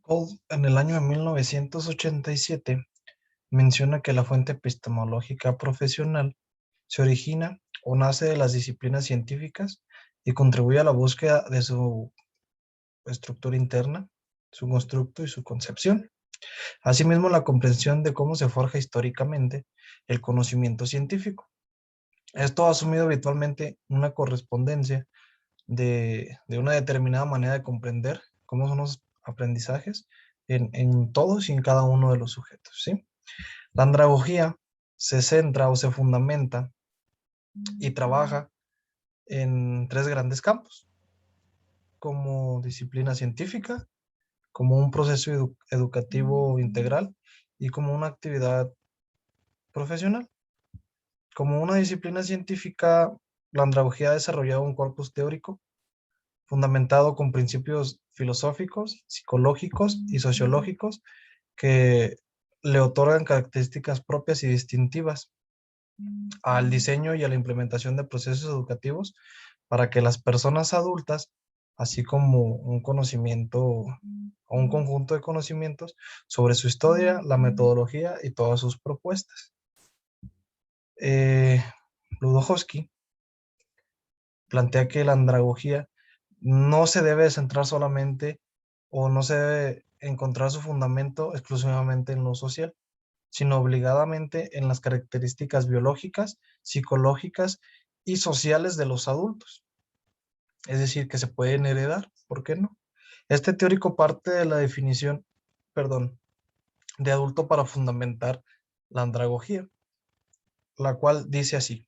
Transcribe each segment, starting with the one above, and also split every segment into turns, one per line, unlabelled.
Foucault, en el año de 1987, menciona que la fuente epistemológica profesional se origina o nace de las disciplinas científicas y contribuye a la búsqueda de su estructura interna, su constructo y su concepción. Asimismo, la comprensión de cómo se forja históricamente el conocimiento científico. Esto ha asumido habitualmente una correspondencia de una determinada manera de comprender cómo son los aprendizajes en todos y en cada uno de los sujetos, ¿sí? La andragogía se centra o se fundamenta y trabaja en tres grandes campos: como disciplina científica, como un proceso educativo integral y como una actividad profesional. Como una disciplina científica, la andragogía ha desarrollado un corpus teórico fundamentado con principios filosóficos, psicológicos y sociológicos que le otorgan características propias y distintivas al diseño y a la implementación de procesos educativos para que las personas adultas, así como un conocimiento o un conjunto de conocimientos sobre su historia, la metodología y todas sus propuestas. Eh, Ludohovsky plantea que la andragogía no se debe centrar solamente o no se debe encontrar su fundamento exclusivamente en lo social, sino obligadamente en las características biológicas, psicológicas y sociales de los adultos. Es decir, que se pueden heredar, ¿por qué no? Este teórico parte de la definición, perdón, de adulto para fundamentar la andragogía, la cual dice así,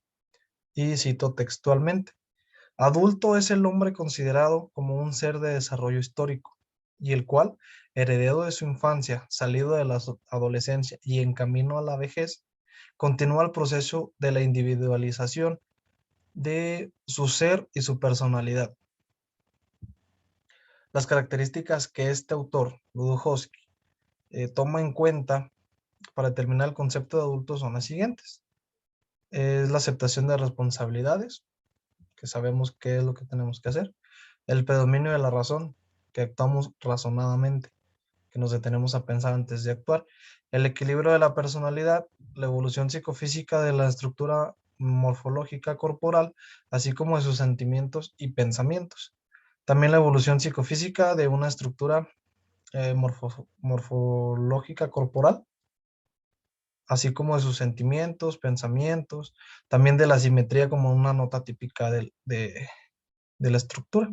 y cito textualmente: adulto es el hombre considerado como un ser de desarrollo histórico, y el cual, heredero de su infancia, salido de la adolescencia y en camino a la vejez, continúa el proceso de la individualización de su ser y su personalidad. Las características que este autor, Ludohovsky, toma en cuenta para determinar el concepto de adulto son las siguientes. Es la aceptación de responsabilidades, que sabemos qué es lo que tenemos que hacer. El predominio de la razón, que actuamos razonadamente, que nos detenemos a pensar antes de actuar. El equilibrio de la personalidad, la evolución psicofísica de la estructura morfológica corporal, así como de sus sentimientos y pensamientos. También la evolución psicofísica de una estructura morfológica corporal, así como de sus sentimientos, pensamientos, también de la simetría como una nota típica de la estructura.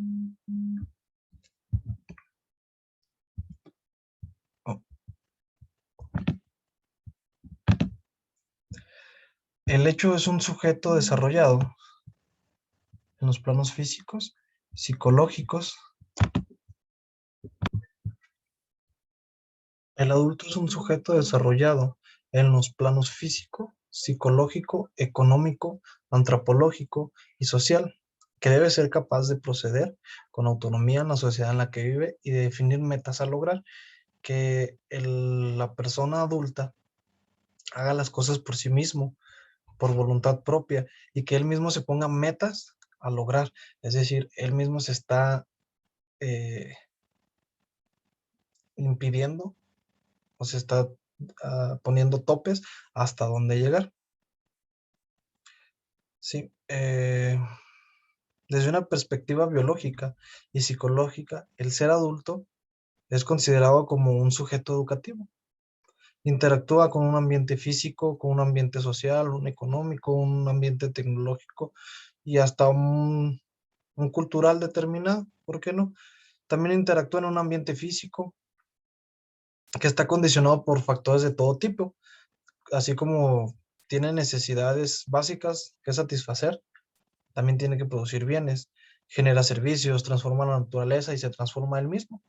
Oh. El hecho es un sujeto desarrollado en los planos físicos, psicológicos. El adulto es un sujeto desarrollado en los planos físico, psicológico, económico, antropológico y social, que debe ser capaz de proceder con autonomía en la sociedad en la que vive y de definir metas a lograr, que la persona adulta haga las cosas por sí mismo, por voluntad propia, y que él mismo se ponga metas a lograr. Es decir, él mismo se está eh, impidiendo o se está poniendo topes hasta dónde llegar. Sí, desde una perspectiva biológica y psicológica, el ser adulto es considerado como un sujeto educativo. Interactúa con un ambiente físico, con un ambiente social, un económico, un ambiente tecnológico y hasta un cultural determinado, ¿por qué no? También interactúa en un ambiente físico que está condicionado por factores de todo tipo, así como tiene necesidades básicas que satisfacer, también tiene que producir bienes, genera servicios, transforma la naturaleza y se transforma él mismo.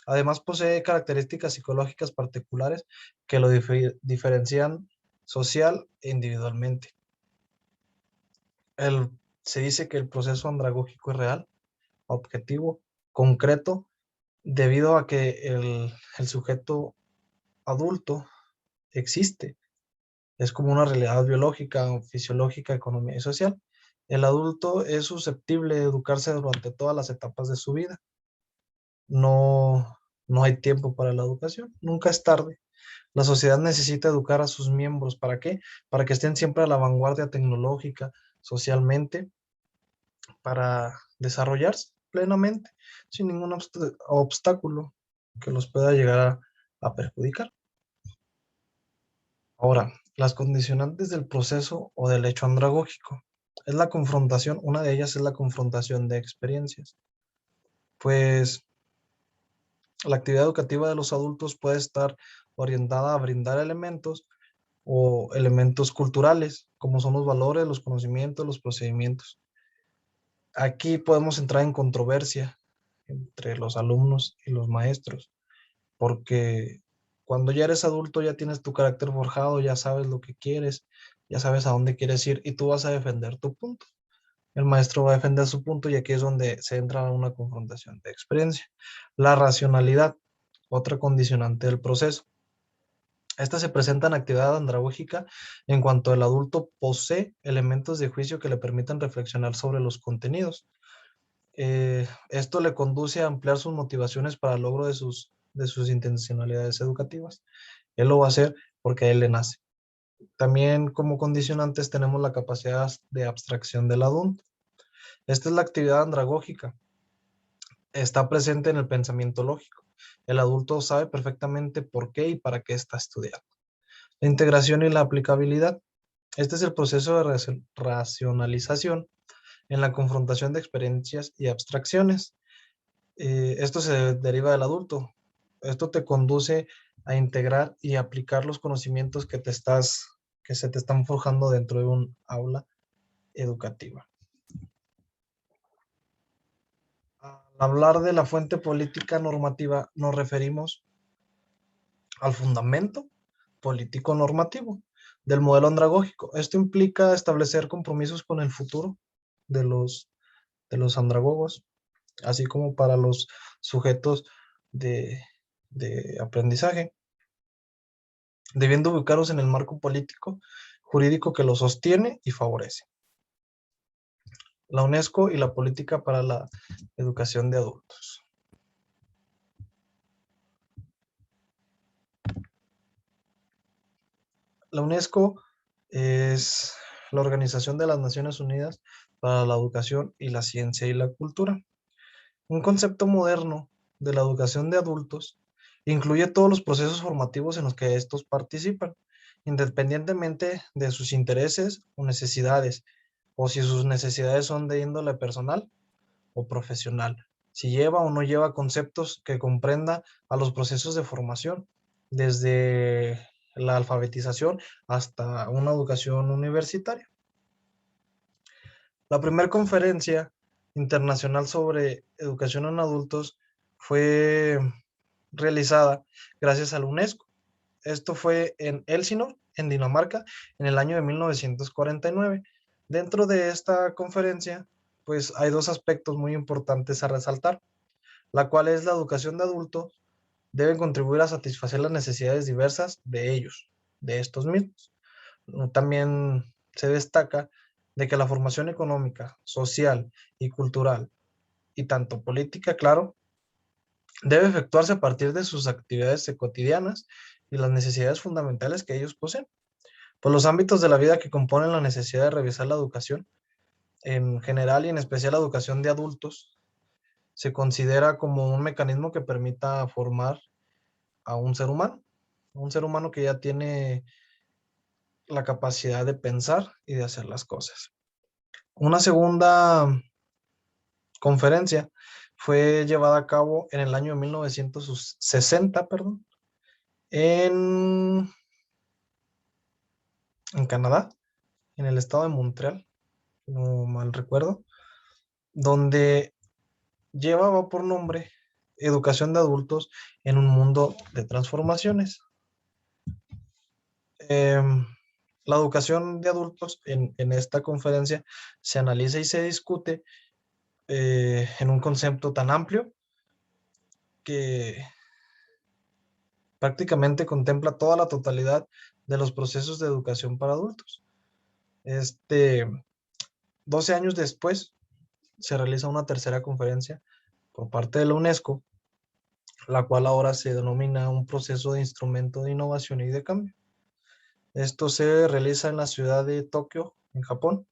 Además, posee características psicológicas particulares que lo diferencian social e individualmente. Se dice que el proceso andragógico es real, objetivo, concreto, debido a que el sujeto adulto existe. Es como una realidad biológica, fisiológica, económica y social. El adulto es susceptible de educarse durante todas las etapas de su vida. No, No hay tiempo para la educación, nunca es tarde. La sociedad necesita educar a sus miembros. ¿Para qué? Para que estén siempre a la vanguardia tecnológica, socialmente, para desarrollarse plenamente, sin ningún obstáculo que los pueda llegar a perjudicar. Ahora, las condicionantes del proceso o del hecho andragógico. Es la confrontación, una de ellas es la confrontación de experiencias. Pues la actividad educativa de los adultos puede estar orientada a brindar elementos o elementos culturales, como son los valores, los conocimientos, los procedimientos. Aquí podemos entrar en controversia entre los alumnos y los maestros, porque cuando ya eres adulto ya tienes tu carácter forjado, ya sabes lo que quieres, ya sabes a dónde quieres ir y tú vas a defender tu punto. El maestro va a defender su punto y aquí es donde se entra en una confrontación de experiencia. La racionalidad, otra condicionante del proceso. Esta se presenta en actividad andragógica en cuanto el adulto posee elementos de juicio que le permitan reflexionar sobre los contenidos. Esto le conduce a ampliar sus motivaciones para el logro de sus intencionalidades educativas. Él lo va a hacer porque a él le nace. También como condicionantes tenemos la capacidad de abstracción del adulto. Esta es la actividad andragógica. Está presente en el pensamiento lógico. El adulto sabe perfectamente por qué y para qué está estudiando. La integración y la aplicabilidad. Este es el proceso de racionalización en la confrontación de experiencias y abstracciones. Esto se deriva del adulto. Esto te conduce a integrar y aplicar los conocimientos que se te están forjando dentro de un aula educativa. Al hablar de la fuente política normativa, nos referimos al fundamento político normativo del modelo andragógico. Esto implica establecer compromisos con el futuro de de los andragogos, así como para los sujetos de, de aprendizaje, debiendo ubicarlos en el marco político jurídico que los sostiene y favorece. La UNESCO y la política para la educación de adultos. La UNESCO es la Organización de las Naciones Unidas para la Educación y la Ciencia y la Cultura. Un concepto moderno de la educación de adultos incluye todos los procesos formativos en los que estos participan, independientemente de sus intereses o necesidades, o si sus necesidades son de índole personal o profesional, si lleva o no lleva conceptos que comprenda a los procesos de formación, desde la alfabetización hasta una educación universitaria. La primera conferencia internacional sobre educación en adultos fue realizada gracias a la UNESCO. Esto fue en Elsinore, en Dinamarca, en el año de 1949. Dentro de esta conferencia, pues hay dos aspectos muy importantes a resaltar, la cual es la educación de adultos deben contribuir a satisfacer las necesidades diversas de ellos, de estos mismos. También se destaca de que la formación económica, social y cultural, y tanto política, claro, debe efectuarse a partir de sus actividades cotidianas y las necesidades fundamentales que ellos poseen. Pues los ámbitos de la vida que componen la necesidad de revisar la educación en general y en especial la educación de adultos se considera como un mecanismo que permita formar a un ser humano que ya tiene la capacidad de pensar y de hacer las cosas. Una segunda conferencia fue llevada a cabo en el año 1960, perdón, en, en Canadá, en el estado de Montreal, no mal recuerdo, donde llevaba por nombre Educación de adultos en un mundo de transformaciones. La educación de adultos en esta conferencia se analiza y se discute en un concepto tan amplio que prácticamente contempla toda la totalidad de los procesos de educación para adultos. 12 años después se realiza una tercera conferencia por parte de la UNESCO la cual ahora se denomina un proceso de instrumento de innovación y de cambio. Esto se realiza en la ciudad de Tokio, en Japón.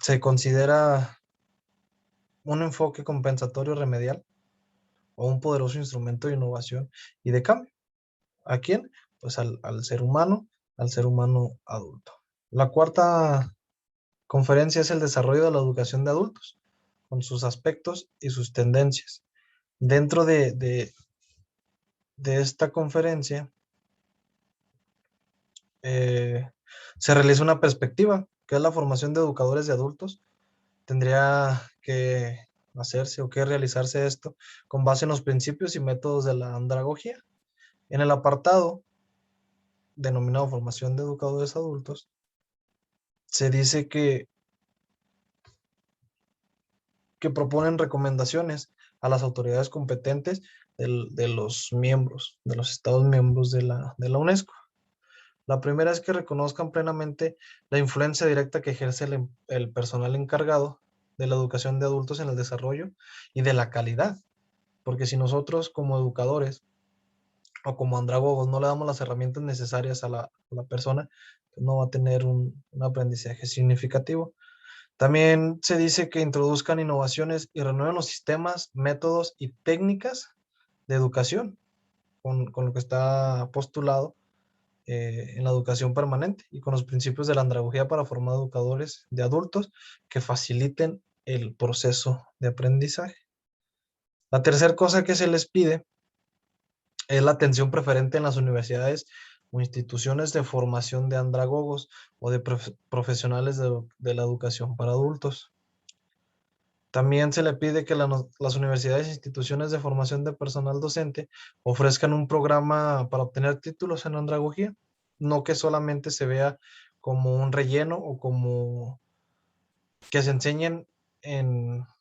Se considera un enfoque compensatorio remedial o un poderoso instrumento de innovación y de cambio. ¿A quién? Pues al ser humano adulto. La cuarta conferencia es el desarrollo de la educación de adultos, con sus aspectos y sus tendencias. Dentro de esta conferencia se realiza una perspectiva, que es la formación de educadores de adultos. Tendría que hacerse o que realizarse esto con base en los principios y métodos de la andragogía. En el apartado denominado formación de educadores adultos, se dice que proponen recomendaciones a las autoridades competentes de los miembros, de los estados miembros de la UNESCO. La primera es que reconozcan plenamente la influencia directa que ejerce el personal encargado de la educación de adultos en el desarrollo y de la calidad, porque si nosotros como educadores o como andragogos no le damos las herramientas necesarias a la persona, pues no va a tener un aprendizaje significativo. También se dice que introduzcan innovaciones y renueven los sistemas, métodos y técnicas de educación con lo que está postulado en la educación permanente y con los principios de la andragogía para formar educadores de adultos que faciliten el proceso de aprendizaje. La tercera cosa que se les pide es la atención preferente en las universidades o instituciones de formación de andragogos o de profesionales de la educación para adultos. También se le pide que las universidades e instituciones de formación de personal docente ofrezcan un programa para obtener títulos en andragogía, no que solamente se vea como un relleno o como que se enseñen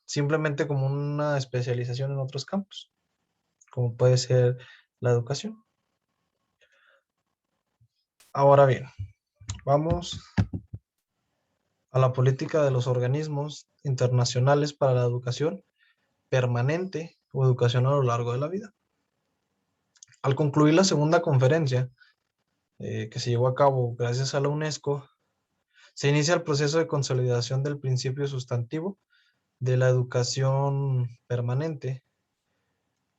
simplemente como una especialización en otros campos, como puede ser la educación. Ahora bien, vamos a la política de los organismos internacionales para la educación permanente o educación a lo largo de la vida. Al concluir la segunda conferencia, que se llevó a cabo gracias a la UNESCO, se inicia el proceso de consolidación del principio sustantivo de la educación permanente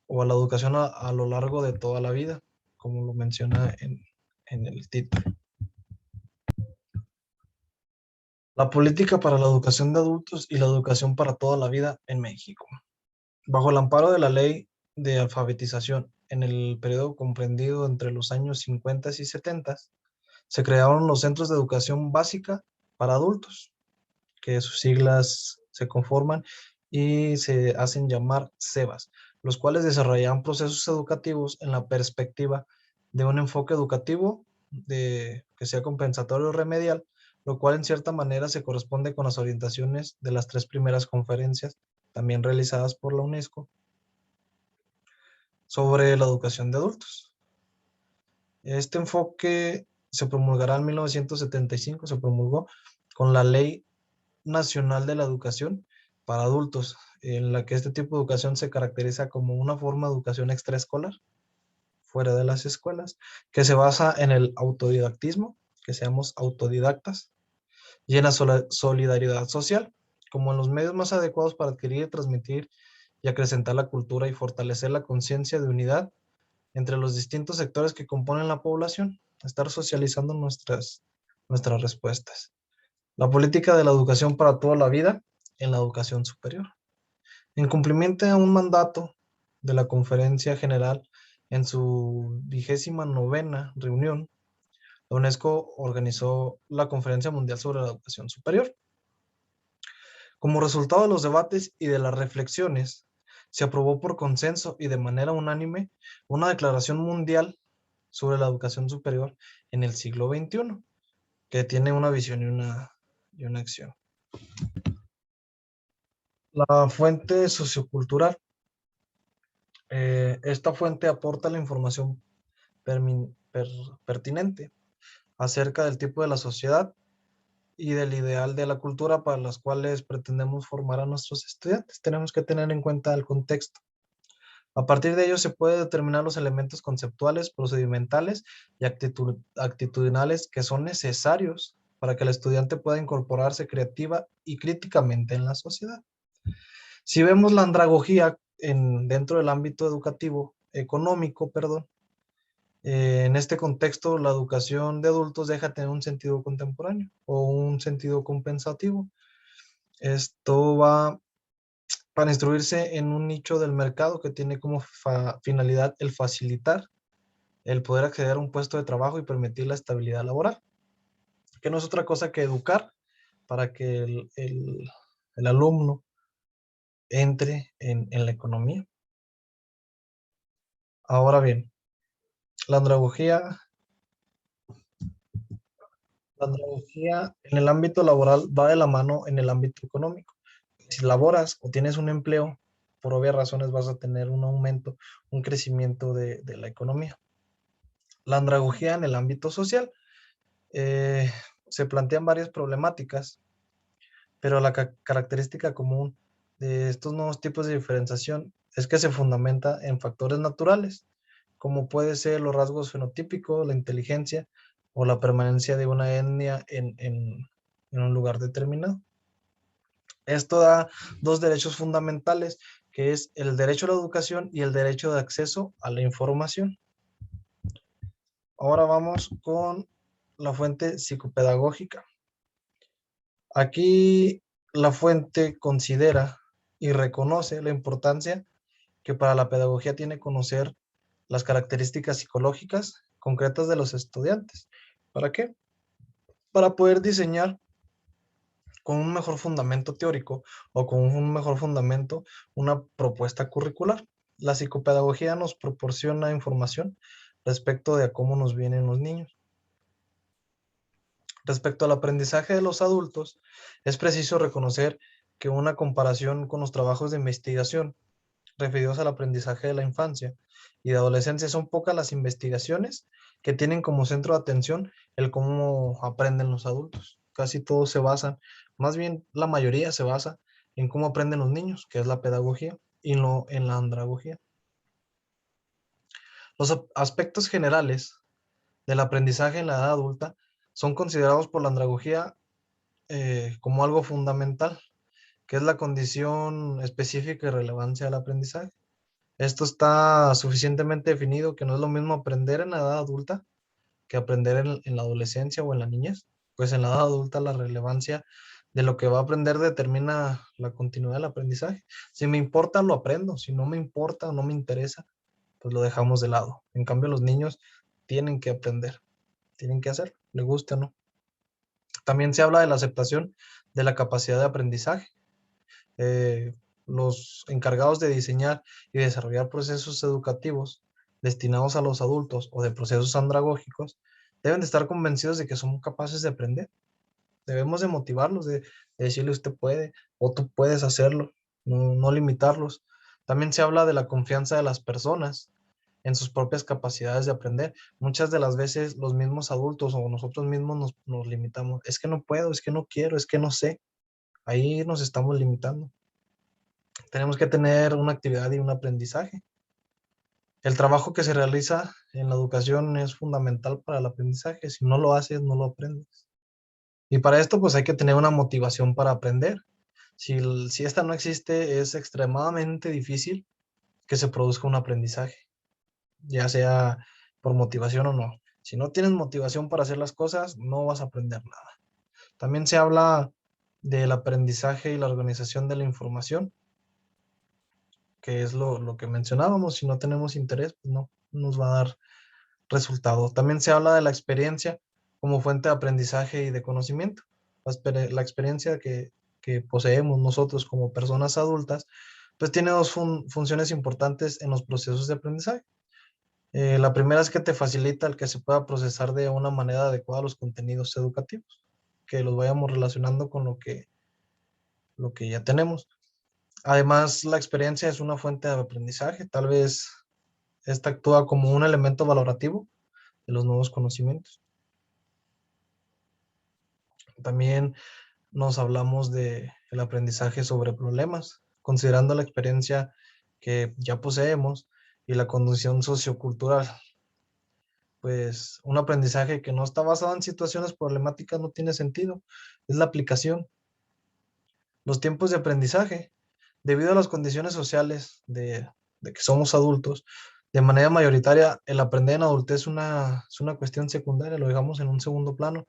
o a la educación a lo largo de toda la vida, como lo menciona en el título. La política para la educación de adultos y la educación para toda la vida en México. Bajo el amparo de la ley de alfabetización en el periodo comprendido entre los años 50 y 70, se crearon los centros de educación básica para adultos, que sus siglas se conforman y se hacen llamar CEBAS, los cuales desarrollan procesos educativos en la perspectiva de un enfoque educativo que sea compensatorio o remedial, lo cual en cierta manera se corresponde con las orientaciones de las tres primeras conferencias, también realizadas por la UNESCO, sobre la educación de adultos. Este enfoque se promulgará en 1975, se promulgó con la Ley Nacional de la Educación para Adultos, en la que este tipo de educación se caracteriza como una forma de educación extraescolar, fuera de las escuelas, que se basa en el autodidactismo, que seamos autodidactas, y en la solidaridad social, como en los medios más adecuados para adquirir, transmitir y acrecentar la cultura y fortalecer la conciencia de unidad entre los distintos sectores que componen la población, estar socializando nuestras respuestas. La política de la educación para toda la vida en la educación superior. En cumplimiento a un mandato de la Conferencia General en su 29ª reunión, la UNESCO organizó la Conferencia Mundial sobre la Educación Superior. Como resultado de los debates y de las reflexiones, se aprobó por consenso y de manera unánime una declaración mundial sobre la educación superior en el siglo XXI, que tiene una visión y una acción. La fuente sociocultural. Esta fuente aporta la información pertinente acerca del tipo de la sociedad y del ideal de la cultura para las cuales pretendemos formar a nuestros estudiantes. Tenemos que tener en cuenta el contexto. A partir de ello se puede determinar los elementos conceptuales, procedimentales y actitudinales que son necesarios para que el estudiante pueda incorporarse creativa y críticamente en la sociedad. Si vemos la andragogía dentro del ámbito educativo, económico, perdón, en este contexto la educación de adultos deja de tener un sentido contemporáneo o un sentido compensativo. Esto va para instruirse en un nicho del mercado que tiene como finalidad el facilitar el poder acceder a un puesto de trabajo y permitir la estabilidad laboral, que no es otra cosa que educar para que el alumno entre en la economía. Ahora bien, la andragogía, la andragogía en el ámbito laboral va de la mano en el ámbito económico. Si laboras o tienes un empleo, por obvias razones vas a tener un aumento, un crecimiento de la economía. La andragogía en el ámbito social, eh, se plantean varias problemáticas, pero la característica común de estos nuevos tipos de diferenciación es que se fundamenta en factores naturales, como puede ser los rasgos fenotípicos, la inteligencia o la permanencia de una etnia en un lugar determinado. Esto da dos derechos fundamentales, que es el derecho a la educación y el derecho de acceso a la información. Ahora vamos con la fuente psicopedagógica. Aquí la fuente considera y reconoce la importancia que para la pedagogía tiene conocer las características psicológicas concretas de los estudiantes. ¿Para qué? Para poder diseñar con un mejor fundamento teórico o con un mejor fundamento una propuesta curricular. La psicopedagogía nos proporciona información respecto de cómo nos vienen los niños. Respecto al aprendizaje de los adultos, es preciso reconocer que una comparación con los trabajos de investigación referidos al aprendizaje de la infancia y de adolescencia son pocas las investigaciones que tienen como centro de atención el cómo aprenden los adultos. Casi todos se basan, más bien la mayoría se basa en cómo aprenden los niños, que es la pedagogía, y no en la andragogía. Los aspectos generales del aprendizaje en la edad adulta son considerados por la andragogía como algo fundamental, que es la condición específica y relevancia del aprendizaje. Esto está suficientemente definido que no es lo mismo aprender en la edad adulta que aprender en la adolescencia o en la niñez. Pues en la edad adulta la relevancia de lo que va a aprender determina la continuidad del aprendizaje. Si me importa, lo aprendo. Si no me importa o no me interesa, pues lo dejamos de lado. En cambio, los niños tienen que aprender, tienen que hacerlo, le guste o no. También se habla de la aceptación de la capacidad de aprendizaje. eh, los encargados de diseñar y desarrollar procesos educativos destinados a los adultos o de procesos andragógicos deben de estar convencidos de que son capaces de aprender. Debemos de motivarlos, de decirle usted puede o tú puedes hacerlo, no limitarlos. También se habla de la confianza de las personas en sus propias capacidades de aprender. Muchas de las veces los mismos adultos o nosotros mismos nos limitamos. Es que no puedo, es que no quiero, es que no sé. Ahí nos estamos limitando. Tenemos que tener una actividad y un aprendizaje. El trabajo que se realiza en la educación es fundamental para el aprendizaje. Si no lo haces, no lo aprendes. Y para esto, pues hay que tener una motivación para aprender. Si esta no existe, es extremadamente difícil que se produzca un aprendizaje, ya sea por motivación o no. Si no tienes motivación para hacer las cosas, no vas a aprender nada. También se habla del aprendizaje y la organización de la información, que es lo que mencionábamos. Si no tenemos interés, pues no nos va a dar resultado. También se habla de la experiencia como fuente de aprendizaje y de conocimiento. La experiencia que poseemos nosotros como personas adultas, pues tiene dos funciones importantes en los procesos de aprendizaje. La primera es que te facilita el que se pueda procesar de una manera adecuada los contenidos educativos, que los vayamos relacionando con lo que ya tenemos. Además, la experiencia es una fuente de aprendizaje. Tal vez esta actúa como un elemento valorativo de los nuevos conocimientos. También nos hablamos de el aprendizaje sobre problemas, considerando la experiencia que ya poseemos, y la condición sociocultural. Pues un aprendizaje que no está basado en situaciones problemáticas no tiene sentido, es la aplicación. Los tiempos de aprendizaje, debido a las condiciones sociales de que somos adultos, de manera mayoritaria, el aprender en adultez es una cuestión secundaria, lo dejamos en un segundo plano.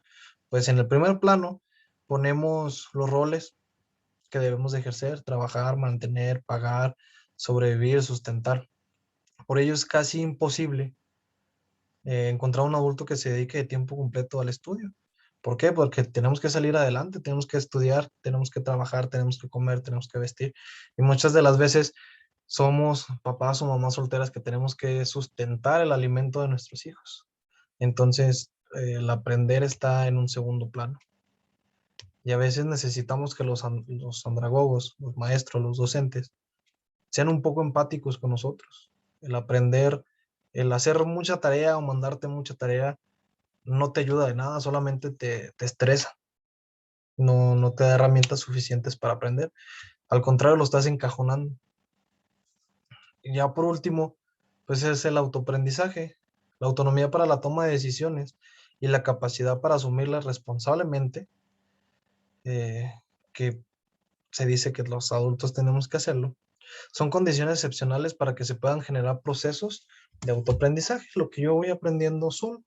Pues en el primer plano ponemos los roles que debemos de ejercer, trabajar, mantener, pagar, sobrevivir, sustentar. Por ello es casi imposible encontrar un adulto que se dedique de tiempo completo al estudio. ¿Por qué? Porque tenemos que salir adelante, tenemos que estudiar, tenemos que trabajar, tenemos que comer, tenemos que vestir. Y muchas de las veces somos papás o mamás solteras que tenemos que sustentar el alimento de nuestros hijos. Entonces, el aprender está en un segundo plano. Y a veces necesitamos que los andragogos, los maestros, los docentes, sean un poco empáticos con nosotros. El aprender, el hacer mucha tarea o mandarte mucha tarea no te ayuda de nada, solamente te estresa. No te da herramientas suficientes para aprender. Al contrario, lo estás encajonando. Y ya por último, pues es el autoaprendizaje, la autonomía para la toma de decisiones y la capacidad para asumirlas responsablemente, que se dice que los adultos tenemos que hacerlo. Son condiciones excepcionales para que se puedan generar procesos de autoaprendizaje, lo que yo voy aprendiendo solo.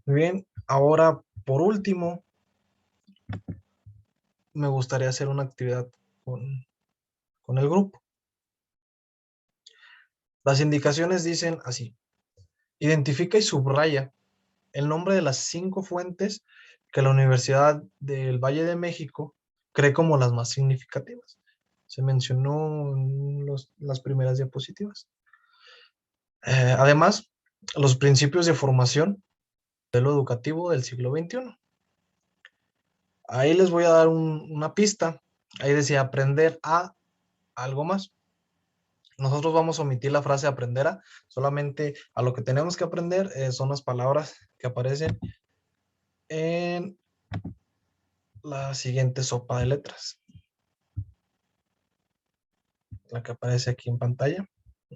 Muy bien, ahora por último, me gustaría hacer una actividad con el grupo. Las indicaciones dicen así: identifica y subraya el nombre de las 5 fuentes que la Universidad del Valle de México cree como las más significativas. Se mencionó en las primeras diapositivas. Además, los principios de formación del modelo educativo del siglo XXI. Ahí les voy a dar una pista. Ahí decía aprender a algo más. Nosotros vamos a omitir la frase aprender a, solamente a lo que tenemos que aprender son las palabras que aparecen en la siguiente sopa de letras. La que aparece aquí en pantalla.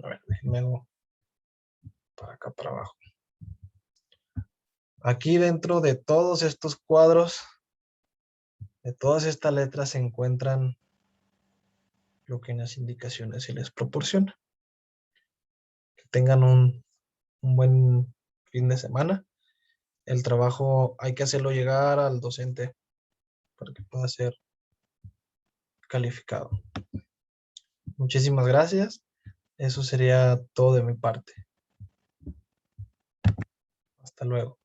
A ver, déjenme para acá para abajo. Aquí dentro de todos estos cuadros, de todas estas letras se encuentran lo que en las indicaciones se les proporciona. Que tengan un buen fin de semana. El trabajo hay que hacerlo llegar al docente para que pueda ser calificado. Muchísimas gracias. Eso sería todo de mi parte. Hasta luego.